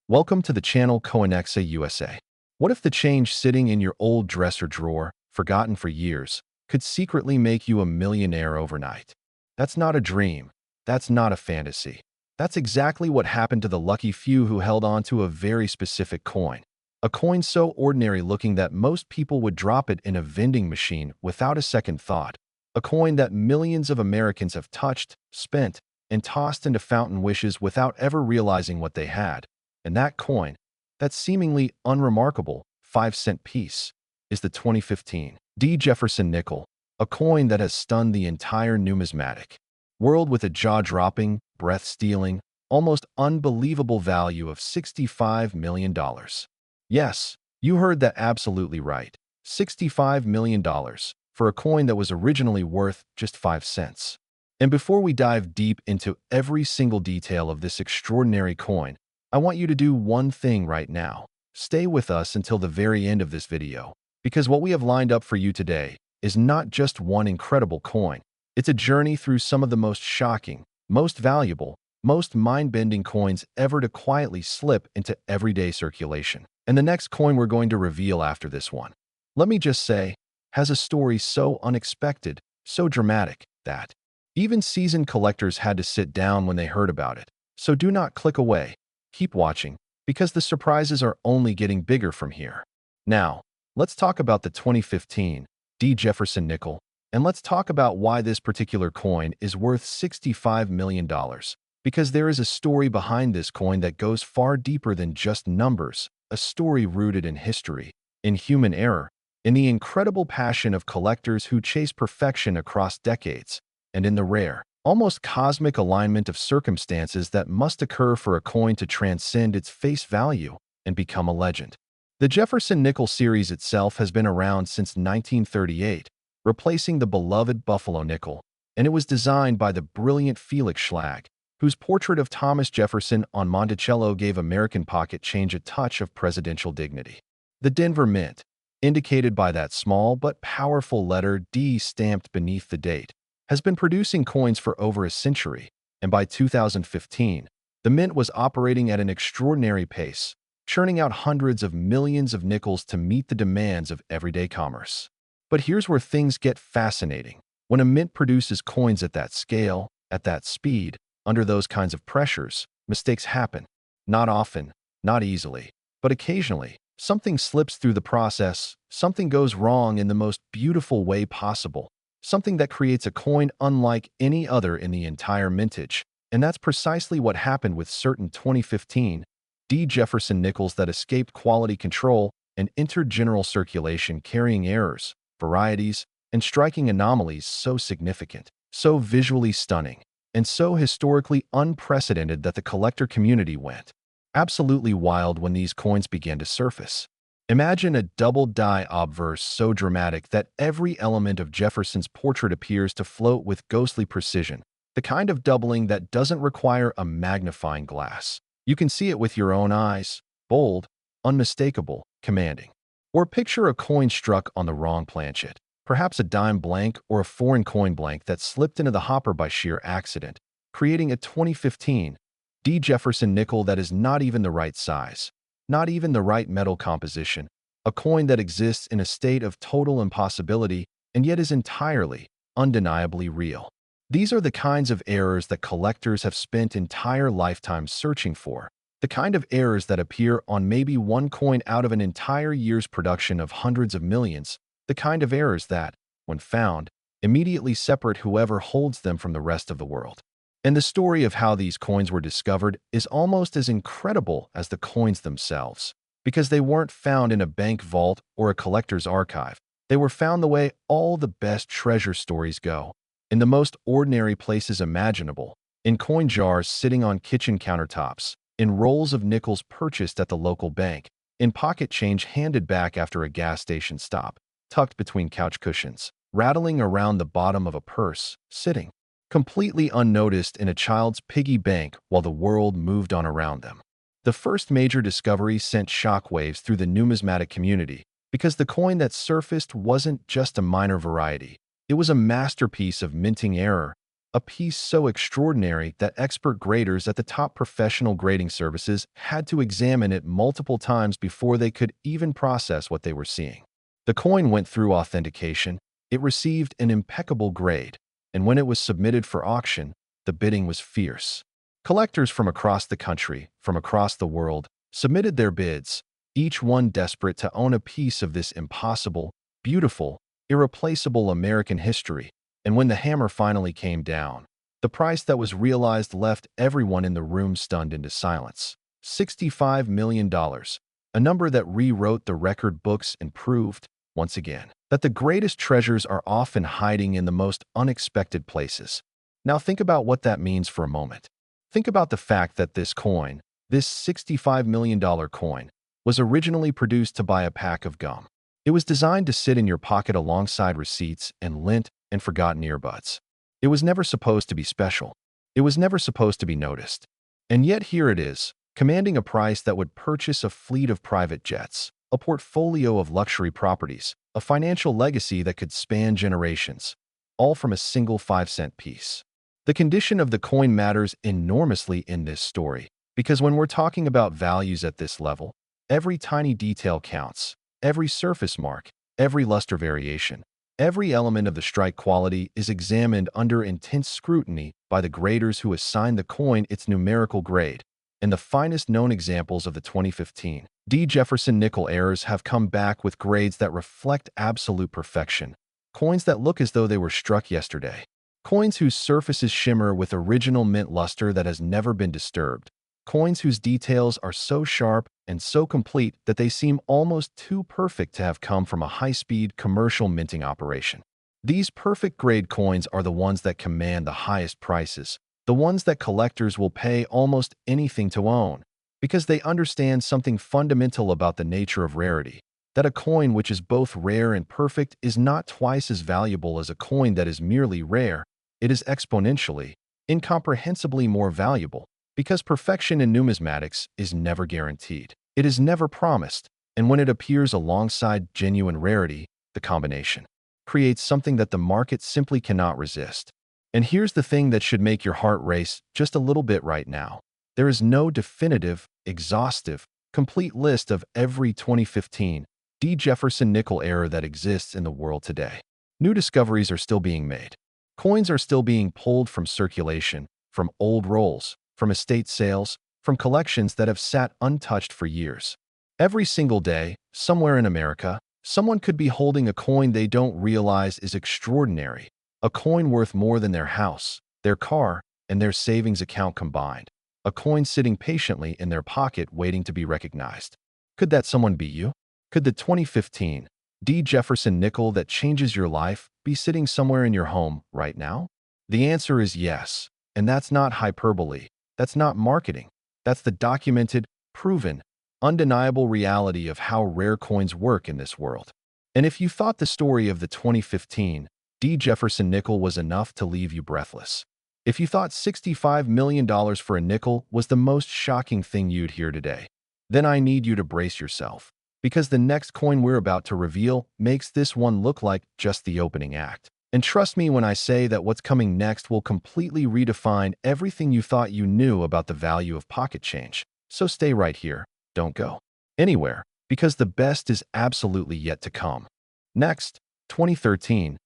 Welcome to the channel Coinexa USA. What if the change sitting in your old dresser drawer, forgotten for years, could secretly make you a millionaire overnight? That's not a dream. That's not a fantasy. That's exactly what happened to the lucky few who held on to a very specific coin. A coin so ordinary looking that most people would drop it in a vending machine without a second thought. A coin that millions of Americans have touched, spent, and tossed into fountain wishes without ever realizing what they had. And that coin, that seemingly unremarkable 5-cent piece, is the 2015 Jefferson Nickel, a coin that has stunned the entire numismatic world with a jaw-dropping, breath-stealing, almost unbelievable value of $65 million. Yes, you heard that absolutely right. $65 million for a coin that was originally worth just 5 cents. And before we dive deep into every single detail of this extraordinary coin, I want you to do one thing right now. Stay with us until the very end of this video, because what we have lined up for you today is not just one incredible coin. It's a journey through some of the most shocking, most valuable, most mind-bending coins ever to quietly slip into everyday circulation. And the next coin we're going to reveal after this one, let me just say, has a story so unexpected, so dramatic, that even seasoned collectors had to sit down when they heard about it. So do not click away. Keep watching, because the surprises are only getting bigger from here. Now, let's talk about the 2015 Jefferson Nickel, and let's talk about why this particular coin is worth $65 million, because there is a story behind this coin that goes far deeper than just numbers, a story rooted in history, in human error, in the incredible passion of collectors who chase perfection across decades, and in the rare, almost cosmic alignment of circumstances that must occur for a coin to transcend its face value and become a legend. The Jefferson Nickel series itself has been around since 1938, replacing the beloved Buffalo nickel, and it was designed by the brilliant Felix Schlag, whose portrait of Thomas Jefferson on Monticello gave American pocket change a touch of presidential dignity. The Denver Mint, indicated by that small but powerful letter D stamped beneath the date, has been producing coins for over a century, and by 2015, the mint was operating at an extraordinary pace, churning out hundreds of millions of nickels to meet the demands of everyday commerce. But here's where things get fascinating. When a mint produces coins at that scale, at that speed, under those kinds of pressures, mistakes happen. Not often, not easily, but occasionally, something slips through the process, something goes wrong in the most beautiful way possible. Something that creates a coin unlike any other in the entire mintage. And that's precisely what happened with certain 2015 Jefferson Nickels that escaped quality control and entered general circulation carrying errors, varieties, and striking anomalies so significant, so visually stunning, and so historically unprecedented that the collector community went absolutely wild when these coins began to surface. Imagine a double-die obverse so dramatic that every element of Jefferson's portrait appears to float with ghostly precision, the kind of doubling that doesn't require a magnifying glass. You can see it with your own eyes, bold, unmistakable, commanding. Or picture a coin struck on the wrong planchet, perhaps a dime blank or a foreign coin blank that slipped into the hopper by sheer accident, creating a 2015 Jefferson nickel that is not even the right size. Not even the right metal composition, a coin that exists in a state of total impossibility and yet is entirely, undeniably real. These are the kinds of errors that collectors have spent entire lifetimes searching for, the kind of errors that appear on maybe one coin out of an entire year's production of hundreds of millions, the kind of errors that, when found, immediately separate whoever holds them from the rest of the world. And the story of how these coins were discovered is almost as incredible as the coins themselves, because they weren't found in a bank vault or a collector's archive. They were found the way all the best treasure stories go, in the most ordinary places imaginable, in coin jars sitting on kitchen countertops, in rolls of nickels purchased at the local bank, in pocket change handed back after a gas station stop, tucked between couch cushions, rattling around the bottom of a purse, sitting completely unnoticed in a child's piggy bank while the world moved on around them. The first major discovery sent shockwaves through the numismatic community because the coin that surfaced wasn't just a minor variety. It was a masterpiece of minting error, A piece so extraordinary that expert graders at the top professional grading services had to examine it multiple times before they could even process what they were seeing. The coin went through authentication, it received an impeccable grade, and when it was submitted for auction, the bidding was fierce. Collectors from across the country, from across the world, submitted their bids, each one desperate to own a piece of this impossible, beautiful, irreplaceable American history. And when the hammer finally came down, the price that was realized left everyone in the room stunned into silence. $65 million, a number that rewrote the record books and proved, once again, that the greatest treasures are often hiding in the most unexpected places. Now think about what that means for a moment. Think about the fact that this coin, this $65 million coin, was originally produced to buy a pack of gum. It was designed to sit in your pocket alongside receipts and lint and forgotten earbuds. It was never supposed to be special. It was never supposed to be noticed. And yet here it is, commanding a price that would purchase a fleet of private jets, a portfolio of luxury properties, a financial legacy that could span generations, all from a single 5-cent piece. The condition of the coin matters enormously in this story, because when we're talking about values at this level, every tiny detail counts, every surface mark, every luster variation. Every element of the strike quality is examined under intense scrutiny by the graders who assign the coin its numerical grade, and the finest known examples of the 2015 Jefferson Nickel errors have come back with grades that reflect absolute perfection, coins that look as though they were struck yesterday, coins whose surfaces shimmer with original mint luster that has never been disturbed, coins whose details are so sharp and so complete that they seem almost too perfect to have come from a high-speed commercial minting operation. These perfect-grade coins are the ones that command the highest prices, the ones that collectors will pay almost anything to own, because they understand something fundamental about the nature of rarity, that a coin which is both rare and perfect is not twice as valuable as a coin that is merely rare. It is exponentially, incomprehensibly more valuable, because perfection in numismatics is never guaranteed. It is never promised, and when it appears alongside genuine rarity, the combination creates something that the market simply cannot resist. And here's the thing that should make your heart race just a little bit right now. There is no definitive, exhaustive, complete list of every 2015 Jefferson Nickel error that exists in the world today. New discoveries are still being made. Coins are still being pulled from circulation, from old rolls, from estate sales, from collections that have sat untouched for years. Every single day, somewhere in America, someone could be holding a coin they don't realize is extraordinary, a coin worth more than their house, their car, and their savings account combined, a coin sitting patiently in their pocket waiting to be recognized. Could that someone be you? Could the 2015 Jefferson Nickel that changes your life be sitting somewhere in your home right now? The answer is yes, and that's not hyperbole. That's not marketing. That's the documented, proven, undeniable reality of how rare coins work in this world. And if you thought the story of the 2015 Jefferson Nickel was enough to leave you breathless, if you thought $65 million for a nickel was the most shocking thing you'd hear today, then I need you to brace yourself, because the next coin we're about to reveal makes this one look like just the opening act. And trust me when I say that what's coming next will completely redefine everything you thought you knew about the value of pocket change. So stay right here, don't go anywhere, because the best is absolutely yet to come. Next, 2013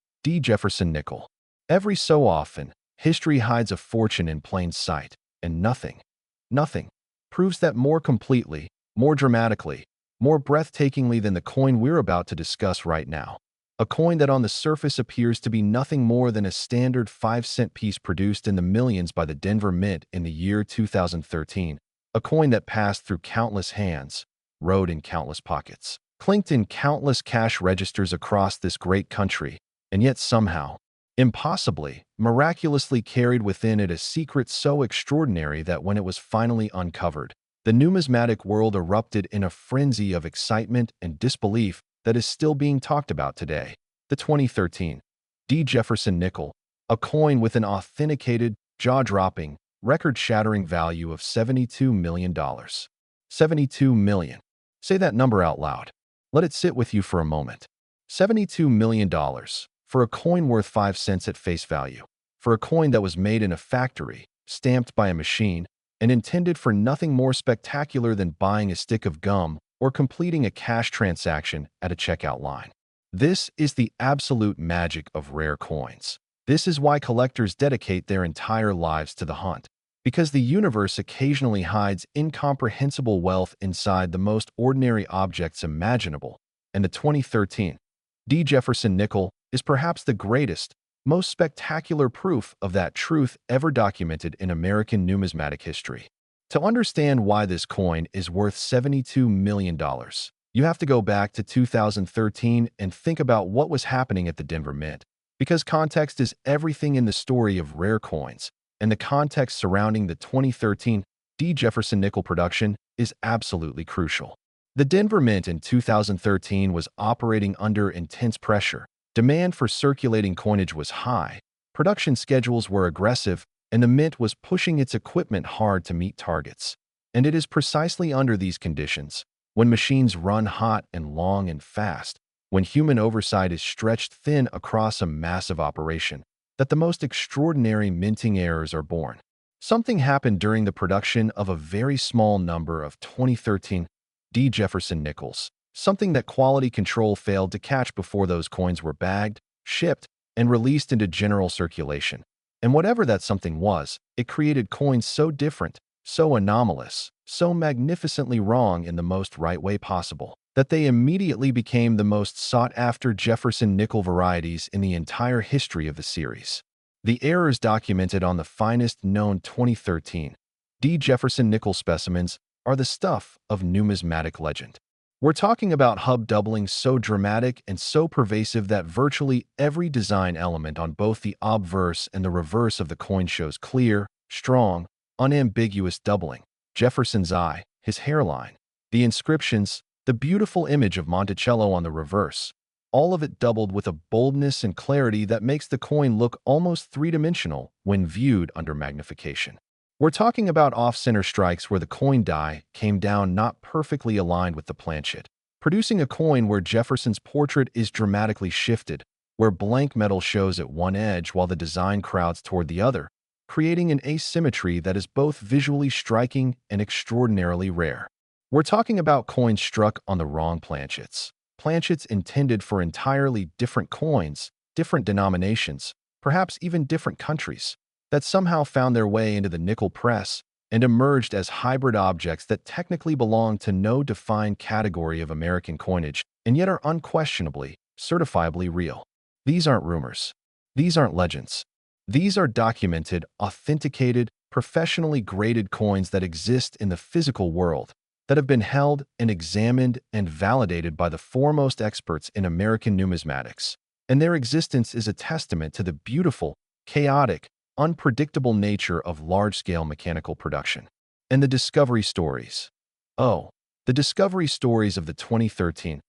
Jefferson Nickel. Every so often, history hides a fortune in plain sight, and nothing proves that more completely, more dramatically, more breathtakingly than the coin we're about to discuss right now. A coin that on the surface appears to be nothing more than a standard 5-cent piece produced in the millions by the Denver Mint in the year 2013. A coin that passed through countless hands, rode in countless pockets, clinked in countless cash registers across this great country, and yet somehow, impossibly, miraculously carried within it a secret so extraordinary that when it was finally uncovered, the numismatic world erupted in a frenzy of excitement and disbelief that is still being talked about today. The 2013 Jefferson Nickel, a coin with an authenticated, jaw-dropping, record-shattering value of $72 million. $72 million. Say that number out loud. Let it sit with you for a moment. $72 million for a coin worth 5 cents at face value. for a coin that was made in a factory, stamped by a machine, and intended for nothing more spectacular than buying a stick of gum or completing a cash transaction at a checkout line. This is the absolute magic of rare coins. This is why collectors dedicate their entire lives to the hunt, because the universe occasionally hides incomprehensible wealth inside the most ordinary objects imaginable, and the 2013 Jefferson Nickel is perhaps the greatest, most spectacular proof of that truth ever documented in American numismatic history. To understand why this coin is worth $72 million, you have to go back to 2013 and think about what was happening at the Denver Mint, because context is everything in the story of rare coins, and the context surrounding the 2013 Jefferson Nickel production is absolutely crucial. The Denver Mint in 2013 was operating under intense pressure. Demand for circulating coinage was high, production schedules were aggressive, and the Mint was pushing its equipment hard to meet targets. And it is precisely under these conditions, when machines run hot and long and fast, when human oversight is stretched thin across a massive operation, that the most extraordinary minting errors are born. Something happened during the production of a very small number of 2013 Jefferson Nickels, something that quality control failed to catch before those coins were bagged, shipped, and released into general circulation. And whatever that something was, it created coins so different, so anomalous, so magnificently wrong in the most right way possible, that they immediately became the most sought-after Jefferson Nickel varieties in the entire history of the series. The errors documented on the finest known 2013 Jefferson Nickel specimens are the stuff of numismatic legend. We're talking about hub doubling so dramatic and so pervasive that virtually every design element on both the obverse and the reverse of the coin shows clear, strong, unambiguous doubling. Jefferson's eye, his hairline, the inscriptions, the beautiful image of Monticello on the reverse, all of it doubled with a boldness and clarity that makes the coin look almost three-dimensional when viewed under magnification. We're talking about off-center strikes where the coin die came down not perfectly aligned with the planchet, producing a coin where Jefferson's portrait is dramatically shifted, where blank metal shows at one edge while the design crowds toward the other, creating an asymmetry that is both visually striking and extraordinarily rare. We're talking about coins struck on the wrong planchets. Planchets intended for entirely different coins, different denominations, perhaps even different countries, that somehow found their way into the nickel press and emerged as hybrid objects that technically belong to no defined category of American coinage and yet are unquestionably, certifiably real. These aren't rumors. These aren't legends. These are documented, authenticated, professionally graded coins that exist in the physical world, that have been held and examined and validated by the foremost experts in American numismatics. And their existence is a testament to the beautiful, chaotic, unpredictable nature of large-scale mechanical production. And the discovery stories. Oh, the discovery stories of the 2013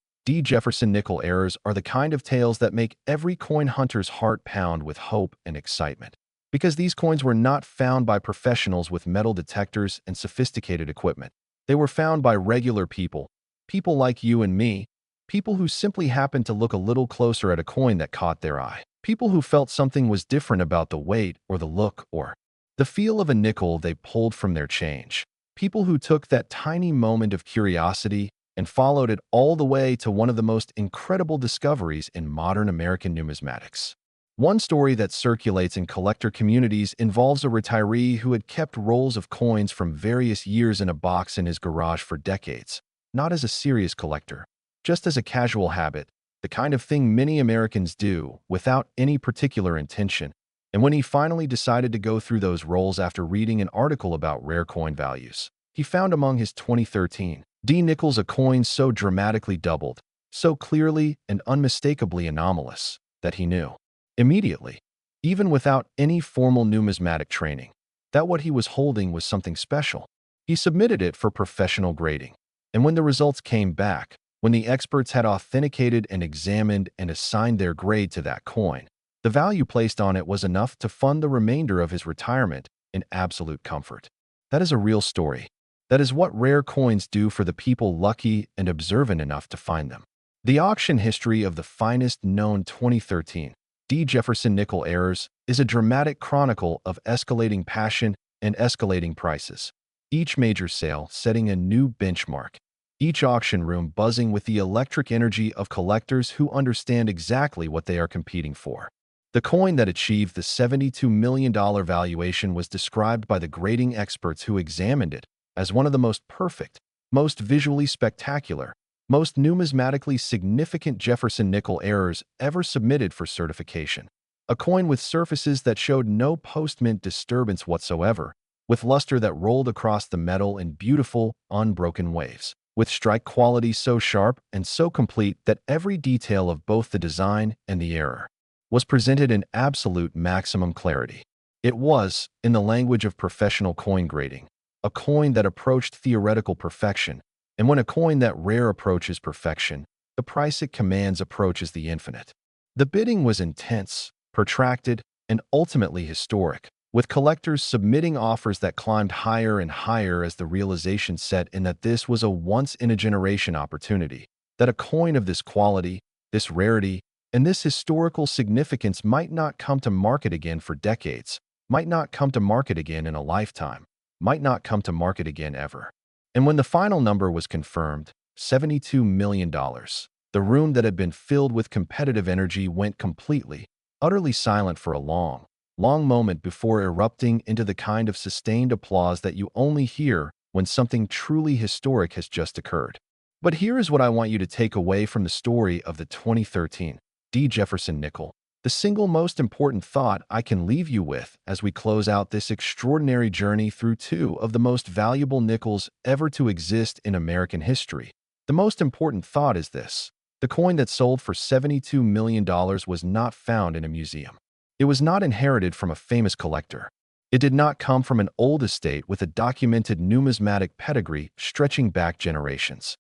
Jefferson Nickel errors are the kind of tales that make every coin hunter's heart pound with hope and excitement. Because these coins were not found by professionals with metal detectors and sophisticated equipment. They were found by regular people, people like you and me, people who simply happened to look a little closer at a coin that caught their eye. People who felt something was different about the weight or the look or the feel of a nickel they pulled from their change. People who took that tiny moment of curiosity and followed it all the way to one of the most incredible discoveries in modern American numismatics. One story that circulates in collector communities involves a retiree who had kept rolls of coins from various years in a box in his garage for decades, not as a serious collector, just as a casual habit, the kind of thing many Americans do without any particular intention. And when he finally decided to go through those rolls after reading an article about rare coin values, he found among his 2013 Nickels a coin so dramatically doubled, so clearly and unmistakably anomalous, that he knew immediately, even without any formal numismatic training, that what he was holding was something special. He submitted it for professional grading, and when the results came back, when the experts had authenticated and examined and assigned their grade to that coin, the value placed on it was enough to fund the remainder of his retirement in absolute comfort. That is a real story. That is what rare coins do for the people lucky and observant enough to find them. The auction history of the finest known 2013 D. Jefferson Nickel errors is a dramatic chronicle of escalating passion and escalating prices. Each major sale setting a new benchmark. Each auction room buzzing with the electric energy of collectors who understand exactly what they are competing for. The coin that achieved the $72 million valuation was described by the grading experts who examined it as one of the most perfect, most visually spectacular, most numismatically significant Jefferson nickel errors ever submitted for certification. A coin with surfaces that showed no post-mint disturbance whatsoever, with luster that rolled across the metal in beautiful, unbroken waves, with strike quality so sharp and so complete that every detail of both the design and the error was presented in absolute maximum clarity. It was, in the language of professional coin grading, a coin that approached theoretical perfection, and when a coin that rare approaches perfection, the price it commands approaches the infinite. The bidding was intense, protracted, and ultimately historic, with collectors submitting offers that climbed higher and higher as the realization set in that this was a once-in-a-generation opportunity, that a coin of this quality, this rarity, and this historical significance might not come to market again for decades, might not come to market again in a lifetime, might not come to market again ever. And when the final number was confirmed, $72 million, the room that had been filled with competitive energy went completely, utterly silent for a long, long moment before erupting into the kind of sustained applause that you only hear when something truly historic has just occurred. But here is what I want you to take away from the story of the 2013 D. Jefferson Nickel. The single most important thought I can leave you with as we close out this extraordinary journey through two of the most valuable nickels ever to exist in American history. The most important thought is this: the coin that sold for $72 million was not found in a museum. It was not inherited from a famous collector. It did not come from an old estate with a documented numismatic pedigree stretching back generations.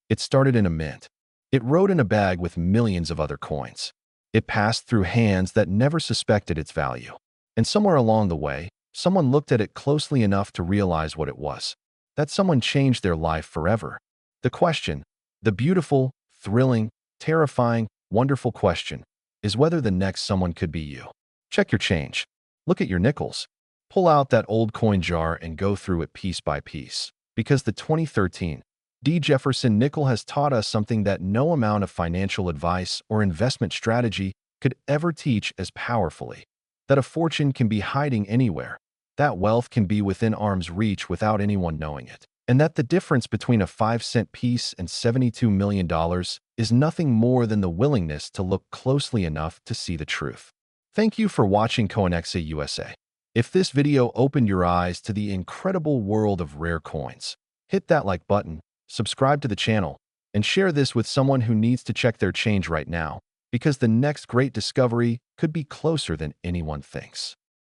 It started in a mint. It rode in a bag with millions of other coins. It passed through hands that never suspected its value. And somewhere along the way, someone looked at it closely enough to realize what it was. That someone changed their life forever. The question, the beautiful, thrilling, terrifying, wonderful question, is whether the next someone could be you. Check your change. Look at your nickels. Pull out that old coin jar and go through it piece by piece. Because the 2013 D. Jefferson Nickel has taught us something that no amount of financial advice or investment strategy could ever teach as powerfully. That a fortune can be hiding anywhere. That wealth can be within arm's reach without anyone knowing it. And that the difference between a 5-cent piece and $72 million is nothing more than the willingness to look closely enough to see the truth. Thank you for watching Coinexa USA. If this video opened your eyes to the incredible world of rare coins, hit that like button, subscribe to the channel, and share this with someone who needs to check their change right now, because the next great discovery could be closer than anyone thinks.